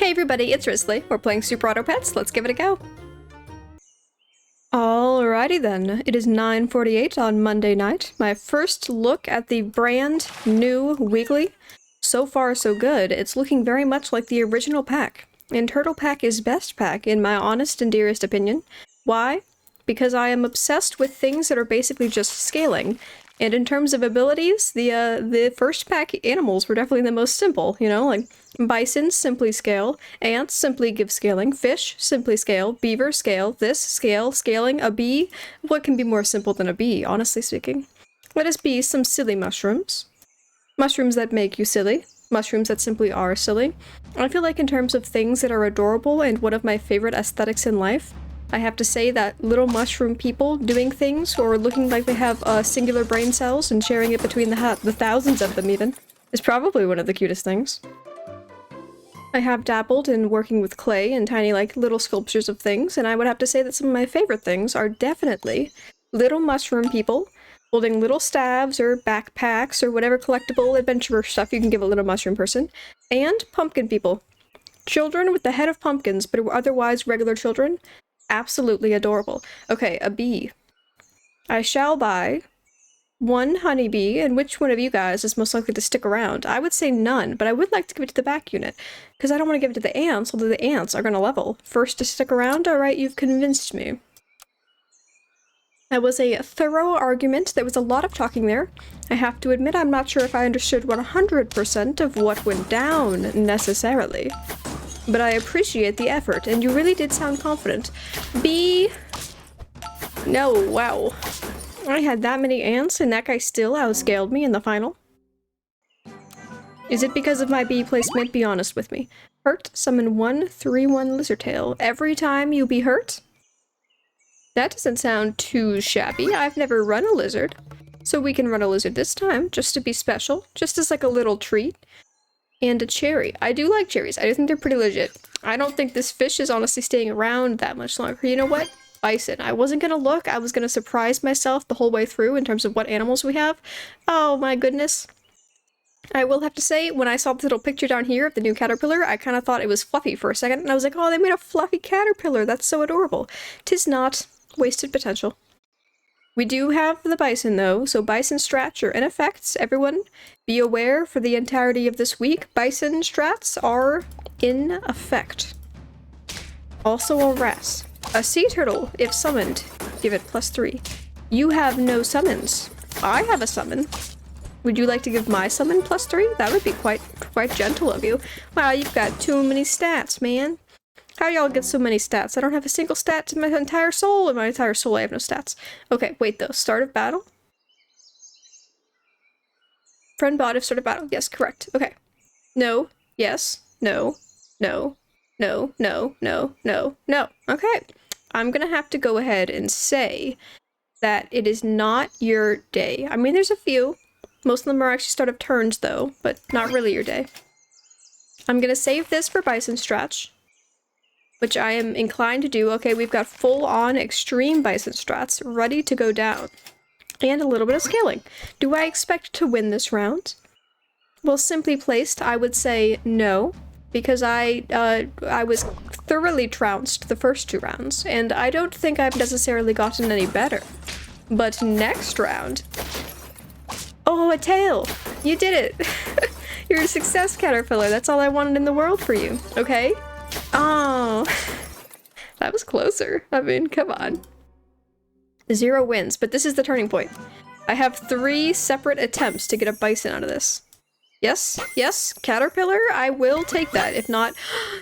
Hey everybody, it's Risley. We're playing Super Auto Pets. Let's give it a go. Alrighty then. It is 9:48 on Monday night. My first look at the brand new Weekly. So far, so good. It's looking very much like the original pack. And Turtle Pack is best pack, in my honest and dearest opinion. Why? Because I am obsessed with things that are basically just scaling. And in terms of abilities, the first pack animals were definitely the most simple, you know, like bison, simply scale, ants, simply give scaling, fish, simply scale, beaver, scale, this, scale, scaling, a bee. What can be more simple than a bee, honestly speaking? Let us be some silly mushrooms. Mushrooms that make you silly. Mushrooms that simply are silly. I feel like in terms of things that are adorable and one of my favorite aesthetics in life, I have to say that little mushroom people doing things or looking like they have singular brain cells and sharing it between the thousands of them even is probably one of the cutest things. I have dabbled in working with clay and tiny like little sculptures of things, and I would have to say that some of my favorite things are definitely little mushroom people holding little staves or backpacks or whatever collectible adventure stuff you can give a little mushroom person, and pumpkin people. Children with the head of pumpkins but otherwise regular children. Absolutely adorable. Okay, a bee. I shall buy one honeybee, and which one of you guys is most likely to stick around? I would say none, but I would like to give it to the back unit, because I don't want to give it to the ants, although the ants are going to level. First to stick around? Alright, you've convinced me. That was a thorough argument. There was a lot of talking there. I have to admit I'm not sure if I understood 100% of what went down, necessarily. But I appreciate the effort, and you really did sound confident. Bee! No, wow. I had that many ants, and that guy still outscaled me in the final. Is it because of my bee placement? Be honest with me. Hurt, summon 1/3/1 Lizardtail. Every time you be hurt? That doesn't sound too shabby. I've never run a lizard. So we can run a lizard this time, just to be special, just as like a little treat. And a cherry. I do like cherries. I do think they're pretty legit. I don't think this fish is honestly staying around that much longer. You know what? Bison. I wasn't gonna look. I was gonna surprise myself the whole way through in terms of what animals we have. Oh my goodness. I will have to say, when I saw this little picture down here of the new caterpillar, I kind of thought it was fluffy for a second, and I was like, oh, they made a fluffy caterpillar. That's so adorable. 'Tis not. Wasted potential. We do have the bison though, so bison strats are in effect. Everyone be aware for the entirety of this week, bison strats are in effect. Also a rat. A sea turtle, if summoned, give it +3. You have no summons. I have a summon. Would you like to give my summon +3? That would be quite gentle of you. Wow, you've got too many stats, man. How y'all get so many stats? I don't have a single stat in my entire soul. In my entire soul, I have no stats. Okay, wait though. Start of battle? Friend bot if start of battle. Yes, correct. Okay. No. Yes. No. No. No. No. No. No. No. Okay. I'm gonna have to go ahead and say that it is not your day. I mean, there's a few. Most of them are actually start of turns though, but not really your day. I'm gonna save this for bison strats, which I am inclined to do. Okay, we've got full-on extreme bison strats ready to go down. And a little bit of scaling. Do I expect to win this round? Well, simply placed, I would say no, because I was thoroughly trounced the first 2 rounds, and I don't think I've necessarily gotten any better. But next round... Oh, a tail! You did it! You're a success, Caterpillar. That's all I wanted in the world for you, okay? Oh, that was closer. I mean, come on. 0 wins, but this is the turning point. I have 3 separate attempts to get a bison out of this. Yes, yes, Caterpillar, I will take that. If not,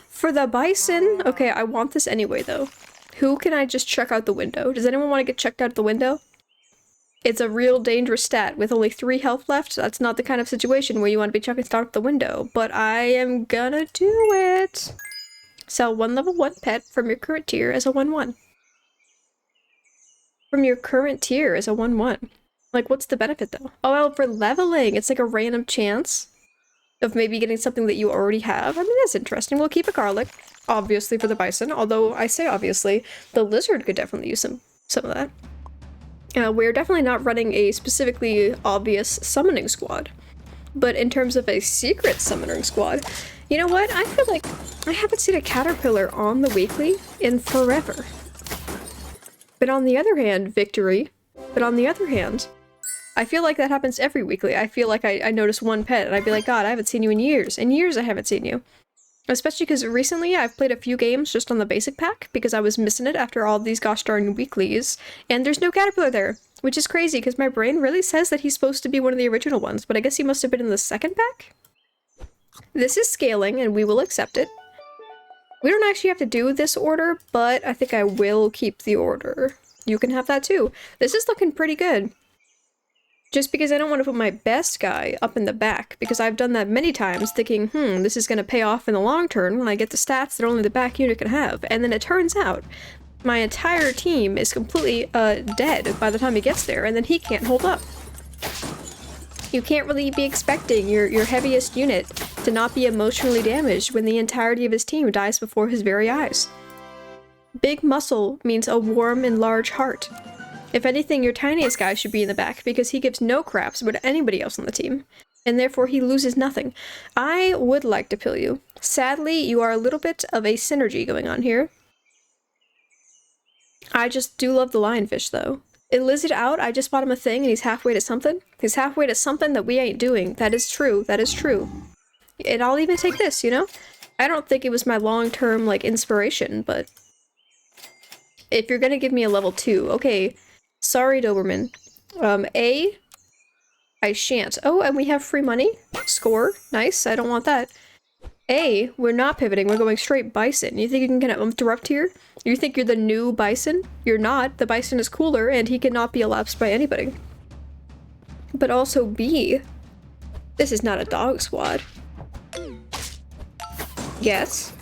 for the bison. Okay, I want this anyway, though. Who can I just check out the window? Does anyone want to get checked out the window? It's a real dangerous stat with only 3 health left. That's not the kind of situation where you want to be chucking stuff out the window, but I am gonna do it. Sell 1 level 1 pet from your current tier as a 1/1. From your current tier as a 1/1. Like, what's the benefit though? Oh, well, for leveling, it's like a random chance of maybe getting something that you already have. I mean, that's interesting. We'll keep a garlic, obviously, for the bison. Although, I say obviously, the lizard could definitely use some of that. We're definitely not running a specifically obvious summoning squad. But in terms of a secret summoning squad, you know what? I feel like I haven't seen a caterpillar on the weekly in forever. But on the other hand, victory. But on the other hand, I feel like that happens every weekly. I feel like I notice one pet and I'd be like, God, I haven't seen you in years. In years I haven't seen you. Especially because recently I've played a few games just on the basic pack because I was missing it after all these gosh darn weeklies. And there's no caterpillar there, which is crazy because my brain really says that he's supposed to be one of the original ones, but I guess he must have been in the second pack? This is scaling and we will accept it. We don't actually have to do this order, but I think I will keep the order. You can have that too. This is looking pretty good. Just because I don't want to put my best guy up in the back, because I've done that many times thinking, this is going to pay off in the long term when I get the stats that only the back unit can have. And then it turns out my entire team is completely dead by the time he gets there, and then he can't hold up. You can't really be expecting your heaviest unit to not be emotionally damaged when the entirety of his team dies before his very eyes. Big muscle means a warm and large heart. If anything, your tiniest guy should be in the back because he gives no craps about anybody else on the team, and therefore he loses nothing. I would like to pill you. Sadly, you are a little bit of a synergy going on here. I just do love the lionfish, though. Lizard out, I just bought him a thing and he's halfway to something. He's halfway to something that we ain't doing. That is true. That is true. And I'll even take this, you know? I don't think it was my long-term, like, inspiration, but if you're gonna give me a level 2, okay. Sorry, Doberman. I shan't. Oh, and we have free money. Score. Nice. I don't want that. We're not pivoting. We're going straight bison. You think you can get interrupt here? You think you're the new bison? You're not. The bison is cooler, and he cannot be elapsed by anybody. But also B. This is not a dog squad. Yes.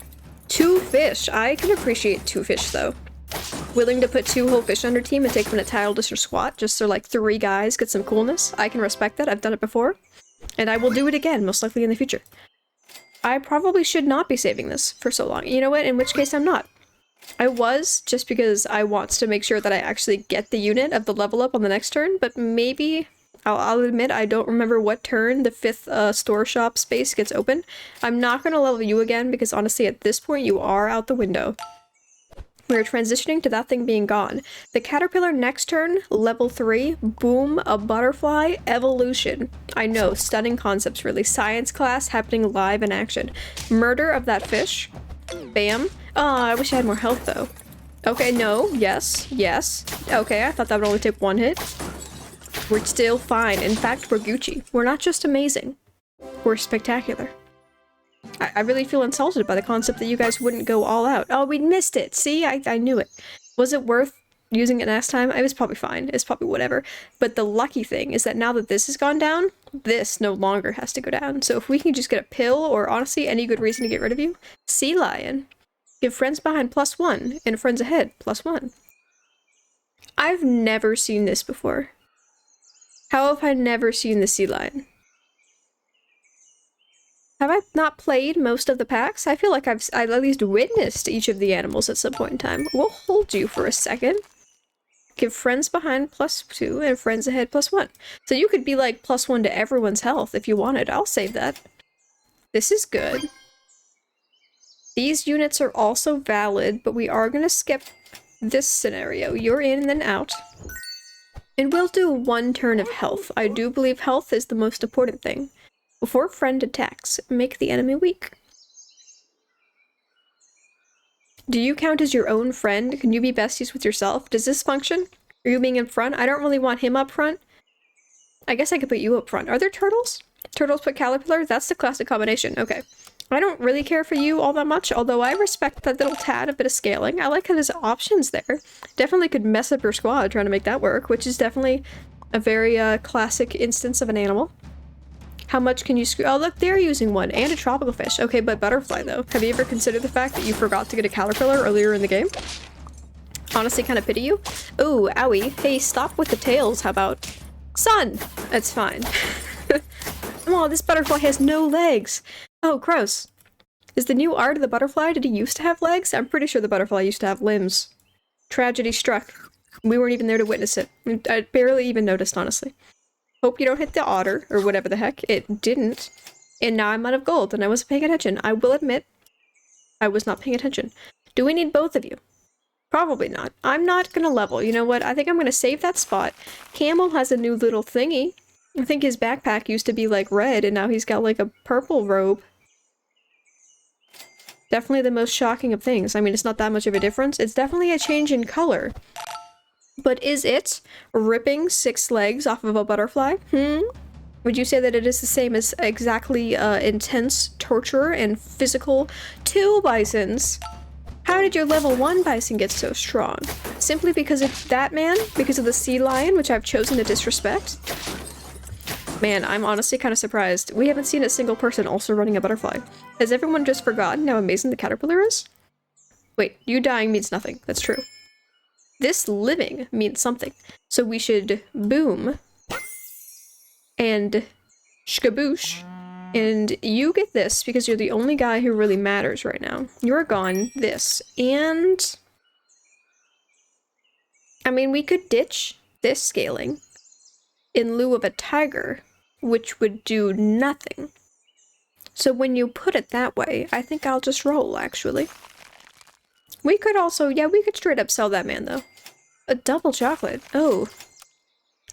2 fish. I can appreciate 2 fish, though. Willing to put 2 whole fish on your team and take them in a tile dish or squat, just so like 3 guys get some coolness. I can respect that. I've done it before. And I will do it again, most likely in the future. I probably should not be saving this for so long. You know what? In which case I'm not. I was, just because I want to make sure that I actually get the unit of the level up on the next turn, but maybe, I'll admit I don't remember what turn the 5th store shop space gets open. I'm not going to level you again because honestly at this point you are out the window. We're transitioning to that thing being gone. The caterpillar next turn, level 3, boom, a butterfly, evolution. I know, stunning concepts really. Science class happening live in action. Murder of that fish. Bam. Oh, I wish I had more health though. Okay, no, yes, yes. Okay, I thought that would only take 1 hit. We're still fine. In fact, we're Gucci. We're not just amazing. We're spectacular. I really feel insulted by the concept that you guys wouldn't go all out. Oh, we missed it! See? I knew it. Was it worth using it last time? It was probably fine. It's probably whatever. But the lucky thing is that now that this has gone down, this no longer has to go down. So if we can just get a pill, or honestly any good reason to get rid of you, Sea Lion. Give friends behind +1, and friends ahead +1. I've never seen this before. How have I never seen the Sea Lion? Have I not played most of the packs? I feel like I've at least witnessed each of the animals at some point in time. We'll hold you for a second. Give friends behind +2 and friends ahead +1. So you could be like +1 to everyone's health if you wanted. I'll save that. This is good. These units are also valid, but we are going to skip this scenario. You're in and then out. And we'll do 1 turn of health. I do believe health is the most important thing. Before friend attacks, make the enemy weak. Do you count as your own friend? Can you be besties with yourself? Does this function? Are you being in front? I don't really want him up front. I guess I could put you up front. Are there turtles? Turtles put caterpillar? That's the classic combination. Okay. I don't really care for you all that much, although I respect that little tad a bit of scaling. I like how there's options there. Definitely could mess up your squad trying to make that work, which is definitely a very classic instance of an animal. How much can you screw? Oh, look, they're using 1 and a tropical fish. Okay, but butterfly though. Have you ever considered the fact that you forgot to get a caterpillar earlier in the game? Honestly, kind of pity you. Ooh, owie. Hey, stop with the tails. How about sun? That's fine. Oh, this butterfly has no legs. Oh, gross. Is the new art of the butterfly? Did he used to have legs? I'm pretty sure the butterfly used to have limbs. Tragedy struck. We weren't even there to witness it. I barely even noticed, honestly. Hope you don't hit the otter, or whatever the heck. It didn't. And now I'm out of gold, and I wasn't paying attention. I will admit, I was not paying attention. Do we need both of you? Probably not. I'm not gonna level. You know what? I think I'm gonna save that spot. Camel has a new little thingy. I think his backpack used to be like red and now he's got like a purple robe. Definitely the most shocking of things. I mean, it's not that much of a difference. It's definitely a change in color. But is it ripping 6 legs off of a butterfly? Would you say that it is the same as exactly intense torture and physical 2 bisons? How did your level 1 bison get so strong? Simply because of that man? Because of the sea lion, which I've chosen to disrespect? Man, I'm honestly kind of surprised. We haven't seen a single person also running a butterfly. Has everyone just forgotten how amazing the caterpillar is? Wait, you dying means nothing. That's true. This living means something. So we should boom and shkaboosh. And you get this because you're the only guy who really matters right now. You're gone. This. And I mean, we could ditch this scaling in lieu of a tiger, which would do nothing. So when you put it that way, I think I'll just roll, actually. We could also, yeah, we could straight up sell that man, though. A double chocolate. Oh.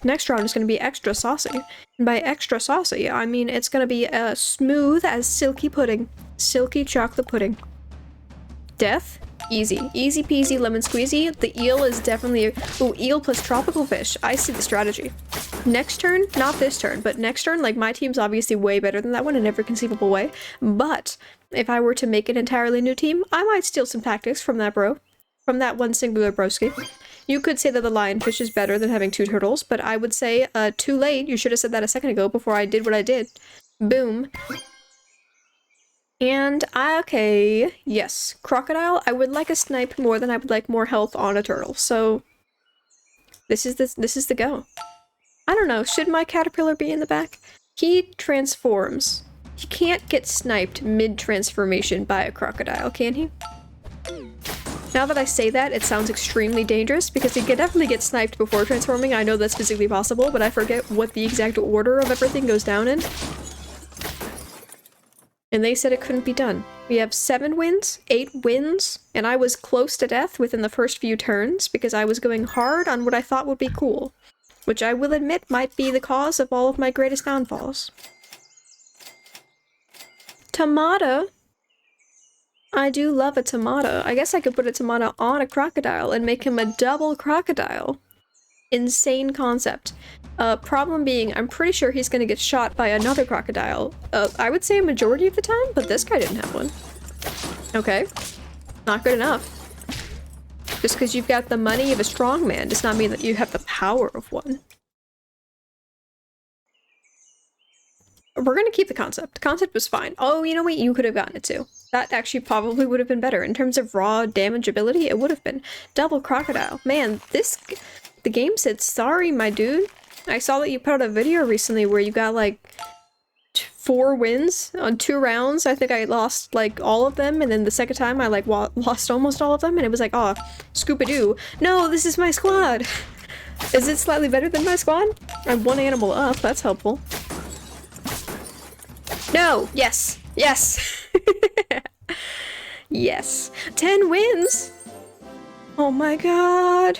Next round is going to be extra saucy. And by extra saucy, I mean it's going to be smooth as silky pudding. Silky chocolate pudding. Death? Easy. Easy peasy lemon squeezy. The eel is definitely... Ooh, eel plus tropical fish. I see the strategy. Next turn, not this turn, but next turn, like, my team's obviously way better than that one in every conceivable way. But if I were to make an entirely new team, I might steal some tactics from that bro. From that one singular broski. You could say that the lionfish is better than having 2 turtles, but I would say, too late. You should have said that a second ago before I did what I did. Boom. And okay, yes, crocodile. I would like a snipe more than I would like more health on a turtle. So this is the go. I don't know. Should my caterpillar be in the back? He transforms. He can't get sniped mid-transformation by a crocodile, can he? Now that I say that, it sounds extremely dangerous because he could definitely get sniped before transforming. I know that's physically possible, but I forget what the exact order of everything goes down in. And they said it couldn't be done. We have 7 wins, 8 wins, and I was close to death within the first few turns because I was going hard on what I thought would be cool. Which I will admit might be the cause of all of my greatest downfalls. Tomato. I do love a tomato. I guess I could put a tomato on a crocodile and make him a double crocodile. Insane concept. Problem being, I'm pretty sure he's gonna get shot by another crocodile. I would say a majority of the time, but this guy didn't have one. Okay. Not good enough. Just because you've got the money of a strong man does not mean that you have the power of one. We're gonna keep the concept. The concept was fine. Oh, you know what? You could have gotten it too. That actually probably would have been better. In terms of raw damageability, it would have been. Double crocodile. Man, the game said sorry, my dude. I saw that you put out a video recently where you got like 4 wins on 2 rounds. I think I lost like all of them, and then the second time I like lost almost all of them, and it was like, oh, Scooby-Doo. No, this is my squad. Is it slightly better than my squad? I'm 1 animal up. That's helpful. No! Yes! Yes! Yes! 10 wins! Oh my god!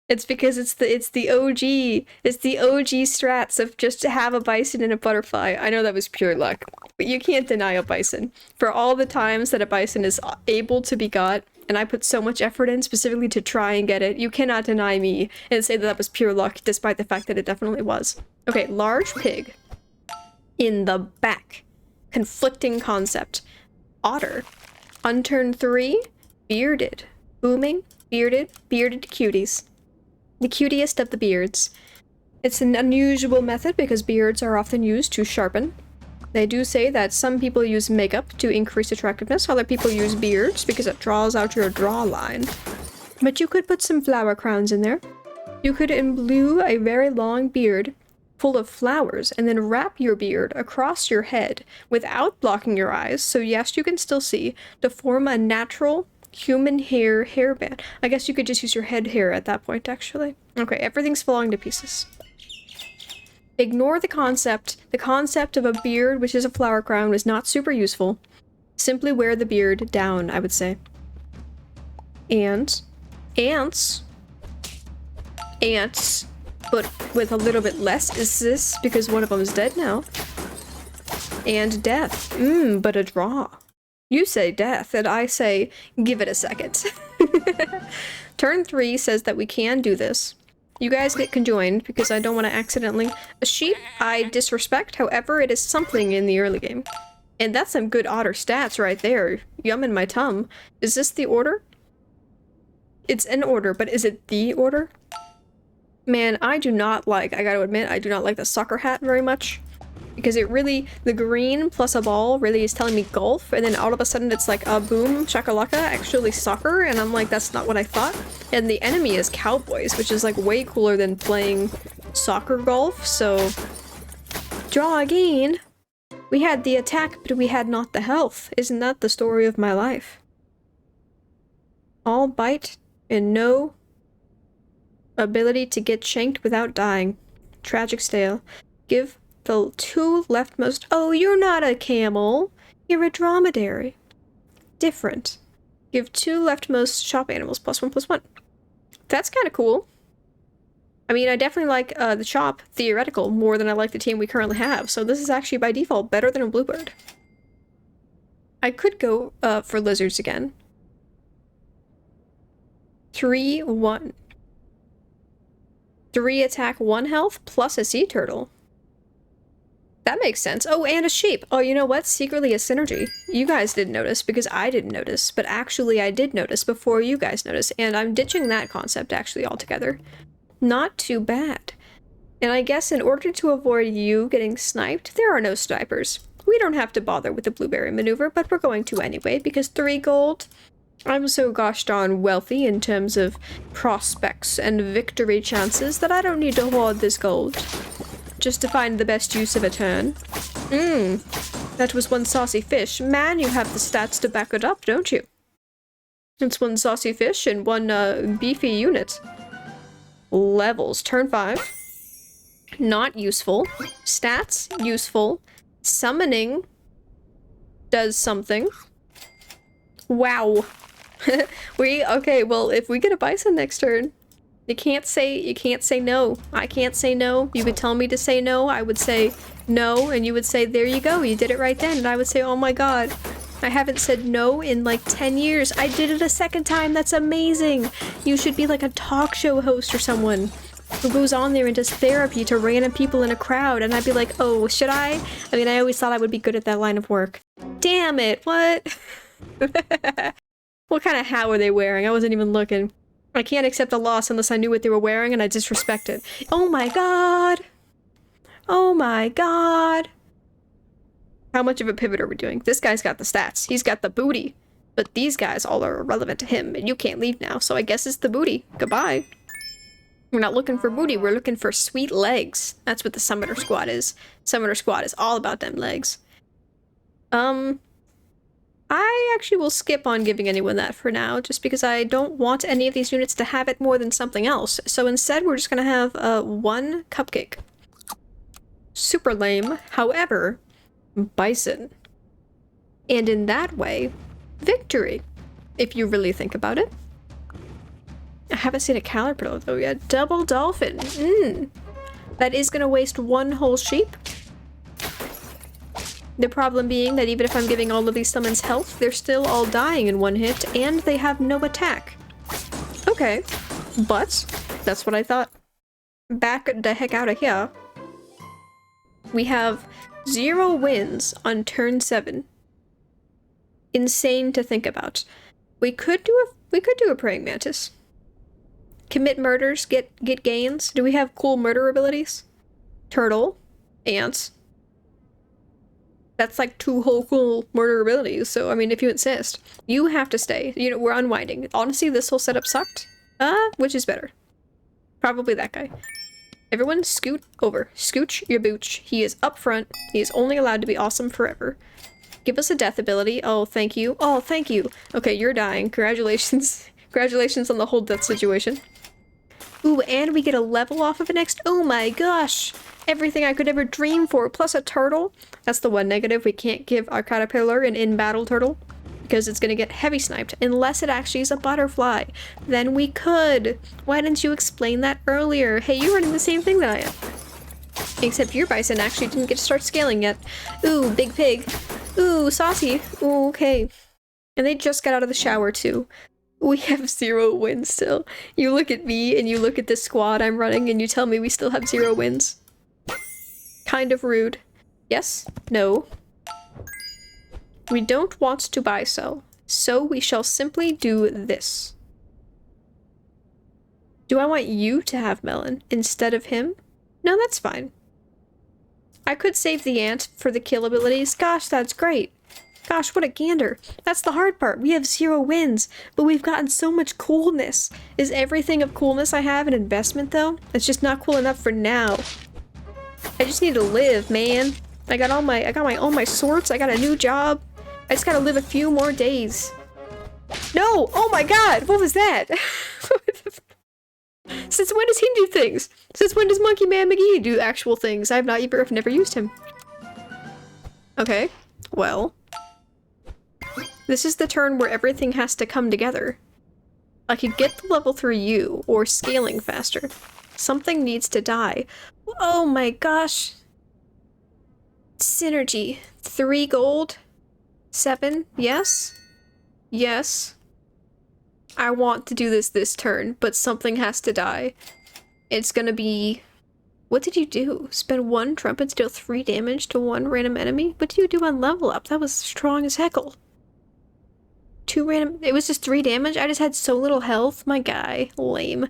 It's because it's the OG. It's the OG strats of just to have a bison and a butterfly. I know that was pure luck, but you can't deny a bison. For all the times that a bison is able to be got, and I put so much effort in specifically to try and get it, you cannot deny me and say that that was pure luck, despite the fact that it definitely was. Okay, large pig. In the back. Conflicting concept. Otter. Unturn 3. Bearded. Booming. Bearded. Bearded cuties. The cutiest of the beards. It's an unusual method because beards are often used to sharpen. They do say that some people use makeup to increase attractiveness, other people use beards because it draws out your draw line. But you could put some flower crowns in there. You could imbue a very long beard full of flowers and then wrap your beard across your head without blocking your eyes, so yes, you can still see, to form a natural human hair hairband. I guess you could just use your head hair at that point, actually. Okay, everything's falling to pieces. Ignore the concept. The concept of a beard, which is a flower crown, is not super useful. Simply wear the beard down, I would say. And ants, but with a little bit less is this because one of them is dead now. And death, but a draw. You say death, and I say give it a second. Turn 3 says that we can do this. You guys get conjoined because I don't want to accidentally. A sheep I disrespect, however, it is something in the early game. And that's some good otter stats right there. Yum in my tum. Is this the order? It's an order, but is it the order? Man, I gotta admit, I do not like the soccer hat very much. Because it really, the green plus a ball really is telling me golf, and then all of a sudden it's like a boom, shakalaka, actually soccer, and I'm like, that's not what I thought. And the enemy is cowboys, which is like way cooler than playing soccer golf, so... Draw again! We had the attack, but we had not the health. Isn't that the story of my life? All bite and no ability to get shanked without dying. Tragic stale. Give the 2 leftmost. Oh, you're not a camel. You're a dromedary. Different. Give 2 leftmost shop animals +1/+1. That's kind of cool. I mean, I definitely like the shop theoretical more than I like the team we currently have, so this is actually by default better than a bluebird. I could go for lizards again. 3/1. 3 attack, 1 health, plus a sea turtle. That makes sense. Oh, and a sheep. Oh, you know what? Secretly a synergy. You guys didn't notice because I didn't notice, but actually I did notice before you guys noticed, and I'm ditching that concept actually altogether. Not too bad. And I guess in order to avoid you getting sniped, there are no snipers. We don't have to bother with the blueberry maneuver, but we're going to anyway, because 3 gold... I'm so gosh darn wealthy in terms of prospects and victory chances that I don't need to hoard this gold. Just to find the best use of a turn. That was 1 saucy fish. Man, you have the stats to back it up, don't you? It's 1 saucy fish and 1 beefy unit. Levels. Turn 5. Not useful. Stats, useful. Summoning does something. Wow. Okay, well, if we get a bison next turn, you can't say no. I can't say no. You could tell me to say no, I would say no, and you would say, there you go, you did it right then, and I would say, oh my god, I haven't said no in like 10 years. I did it a second time, that's amazing. You should be like a talk show host or someone who goes on there and does therapy to random people in a crowd, and I'd be like, oh, should I? I mean, I always thought I would be good at that line of work. Damn it, what? What kind of hat were they wearing? I wasn't even looking. I can't accept a loss unless I knew what they were wearing and I disrespect it. Oh my god! Oh my god! How much of a pivot are we doing? This guy's got the stats. He's got the booty. But these guys all are irrelevant to him, and you can't leave now, so I guess it's the booty. Goodbye. We're not looking for booty, we're looking for sweet legs. That's what the Summoner Squad is. Summoner Squad is all about them legs. I actually will skip on giving anyone that for now, just because I don't want any of these units to have it more than something else. So instead, we're just gonna have 1 cupcake. Super lame. However, bison. And in that way, victory, if you really think about it. I haven't seen a caterpillar though yet. Double dolphin. That is gonna waste 1 whole sheep. The problem being that even if I'm giving all of these summons health, they're still all dying in 1 hit, and they have no attack. Okay, but that's what I thought. Back the heck out of here. We have 0 wins on turn 7. Insane to think about. We could do a praying mantis. Commit murders, get gains. Do we have cool murder abilities? Turtle, ants. That's like 2 whole cool murder abilities, so I mean, if you insist. You have to stay. You know, we're unwinding. Honestly, this whole setup sucked. Which is better? Probably that guy. Everyone scoot over. Scooch your booch. He is up front. He is only allowed to be awesome forever. Give us a death ability. Oh, thank you. Oh, thank you. Okay, you're dying. Congratulations. Congratulations on the whole death situation. Ooh, and we get a level off of it next. Oh my gosh. Everything I could ever dream for, plus a turtle. That's the one negative. We can't give our caterpillar an in-battle turtle because it's gonna get heavy sniped unless it actually is a butterfly. Then we could. Why didn't you explain that earlier? Hey, you're running the same thing that I am. Except your bison actually didn't get to start scaling yet. Ooh, big pig. Ooh, saucy. Ooh, okay. And they just got out of the shower too. We have 0 wins still. You look at me and you look at this squad I'm running and you tell me we still have 0 wins. Kind of rude. Yes? No? We don't want to buy so. So we shall simply do this. Do I want you to have melon instead of him? No, that's fine. I could save the ant for the kill abilities. Gosh, that's great. Gosh, what a gander. That's the hard part. We have 0 wins, but we've gotten so much coolness. Is everything of coolness I have an investment, though? It's just not cool enough for now. I just need to live, man. I got all my sorts. I got a new job. I just gotta live a few more days. No! Oh my god! What was that? Since when does he do things? Since when does Monkey Man McGee do actual things? I've never used him. Okay, well. This is the turn where everything has to come together. I could get the level through you, or scaling faster. Something needs to die. Oh my gosh. Synergy. 3 gold. 7. Yes? Yes. I want to do this turn, but something has to die. It's gonna be... What did you do? Spend 1 trumpet, deal 3 damage to 1 random enemy? What did you do on level up? That was strong as heckle. 2 random... It was just 3 damage? I just had so little health? My guy. Lame.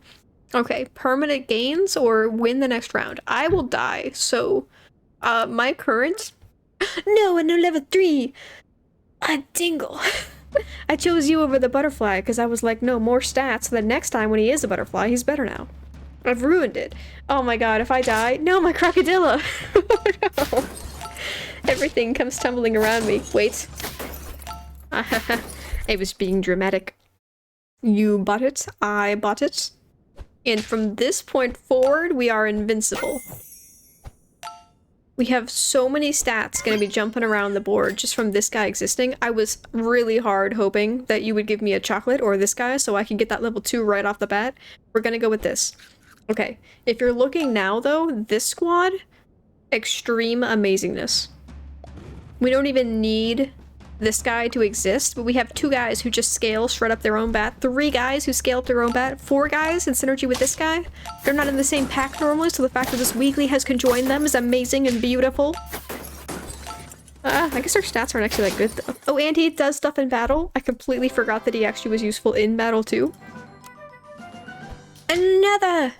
Okay, permanent gains or win the next round? I will die, so... my current... No, and no level 3! A dingle. I chose you over the butterfly because I was like, no, more stats, so that next time when he is a butterfly, he's better now. I've ruined it. Oh my god, if I die... No, my crocodilla! No. Everything comes tumbling around me. Wait. I was being dramatic. You bought it, I bought it. And from this point forward, we are invincible. We have so many stats gonna be jumping around the board just from this guy existing. I was really hard hoping that you would give me a chocolate or this guy so I can get that level 2 right off the bat. We're gonna go with this. Okay, if you're looking now though, this squad, extreme amazingness. We don't even need this guy to exist, but we have 2 guys who just scale straight up their own bat, 3 guys who scale up their own bat, 4 guys in synergy with this guy. They're not in the same pack normally, so the fact that this weekly has conjoined them is amazing and beautiful. I guess our stats aren't actually that good though. Oh, and he does stuff in battle. I completely forgot that he actually was useful in battle too. Another!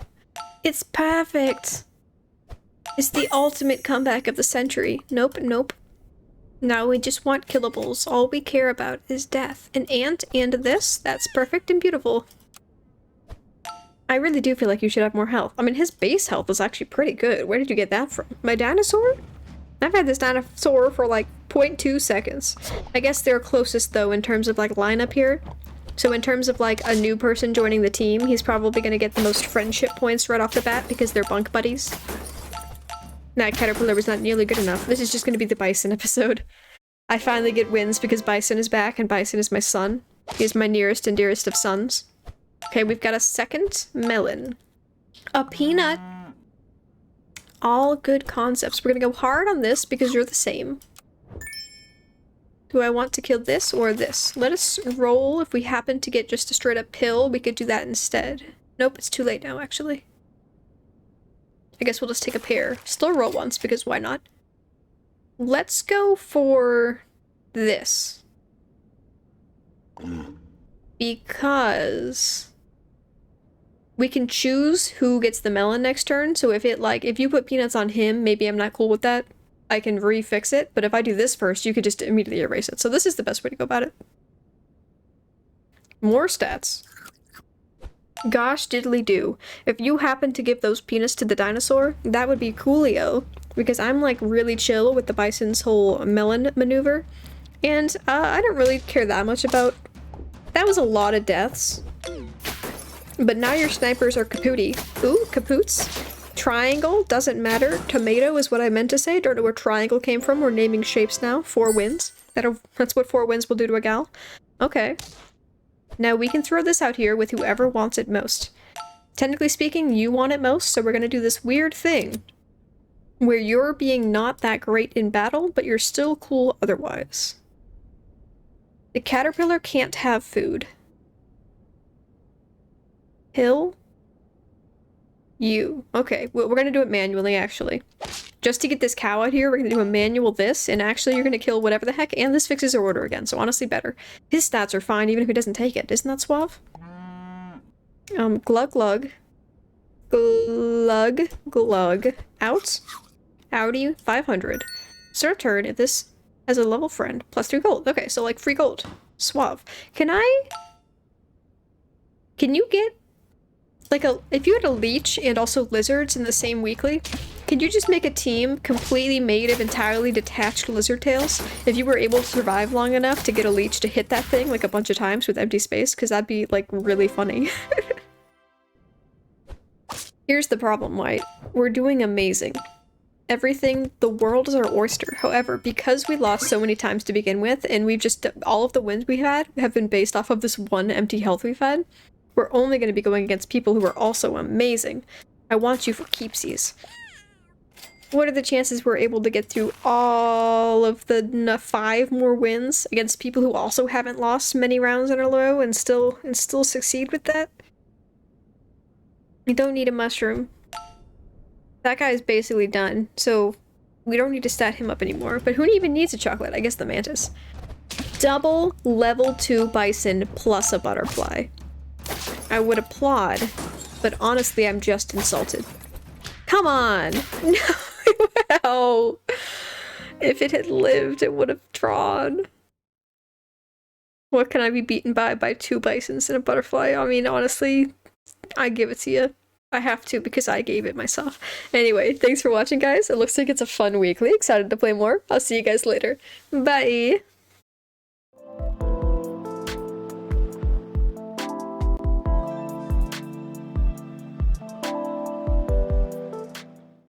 It's perfect! It's the ultimate comeback of the century. Nope, nope. Now we just want killables. All we care about is death. An ant and this? That's perfect and beautiful. I really do feel like you should have more health. I mean, his base health is actually pretty good. Where did you get that from? My dinosaur? I've had this dinosaur for like 0.2 seconds. I guess they're closest though in terms of like lineup here. So in terms of like a new person joining the team, he's probably gonna get the most friendship points right off the bat because they're bunk buddies. That caterpillar was not nearly good enough. This is just gonna be the bison episode. I finally get wins because Bison is back and Bison is my son. He's my nearest and dearest of sons. Okay, we've got a second melon. A peanut. All good concepts. We're gonna go hard on this because you're the same. Do I want to kill this or this? Let us roll. If we happen to get just a straight up pill, we could do that instead. Nope, it's too late now actually. I guess we'll just take a pair. Still roll once, because why not? Let's go for this. Because we can choose who gets the melon next turn, so if you put peanuts on him, maybe I'm not cool with that. I can refix it, but if I do this first, you could just immediately erase it. So this is the best way to go about it. More stats. Gosh diddly do. If you happen to give those peanuts to the dinosaur, that would be coolio. Because I'm like really chill with the bison's whole melon maneuver. And I don't really care that much about... That was a lot of deaths. But now your snipers are kapooty. Ooh, kapoots. Triangle, doesn't matter. Tomato is what I meant to say. Don't know where triangle came from. We're naming shapes now. 4 wins. That's what 4 wins will do to a gal. Okay. Now we can throw this out here with whoever wants it most. Technically speaking, you want it most, so we're gonna do this weird thing where you're being not that great in battle, but you're still cool otherwise. The caterpillar can't have food. Hill? You. Okay, well, we're gonna do it manually, actually. Just to get this cow out here, we're gonna do a manual this, and actually you're gonna kill whatever the heck, and this fixes our order again, so honestly better. His stats are fine, even if he doesn't take it. Isn't that suave? Glug glug. Glug glug. Out. Audi, 500. Start turn if this has a level friend. Plus 3 gold. Okay, so like free gold. Suave. Can you get like if you had a leech and also lizards in the same weekly, could you just make a team completely made of entirely detached lizard tails if you were able to survive long enough to get a leech to hit that thing like a bunch of times with empty space? Because that'd be like really funny. Here's the problem, White. We're doing amazing. Everything, the world is our oyster. However, because we lost so many times to begin with, and we've just, all of the wins we had have been based off of this one empty health we've had, we're only going to be going against people who are also amazing. I want you for keepsies. What are the chances we're able to get through all of the 5 more wins against people who also haven't lost many rounds in a row and still succeed with that? You don't need a mushroom. That guy's basically done, so we don't need to stat him up anymore. But who even needs a chocolate? I guess the mantis. Double level 2 bison plus a butterfly. I would applaud, but honestly I'm just insulted. Come on! No! Wow! If it had lived, it would have drawn. What can I be beaten by 2 bisons and a butterfly? I mean, honestly, I give it to you. I have to because I gave it myself. Anyway, thanks for watching, guys. It looks like it's a fun weekly. Excited to play more. I'll see you guys later. Bye!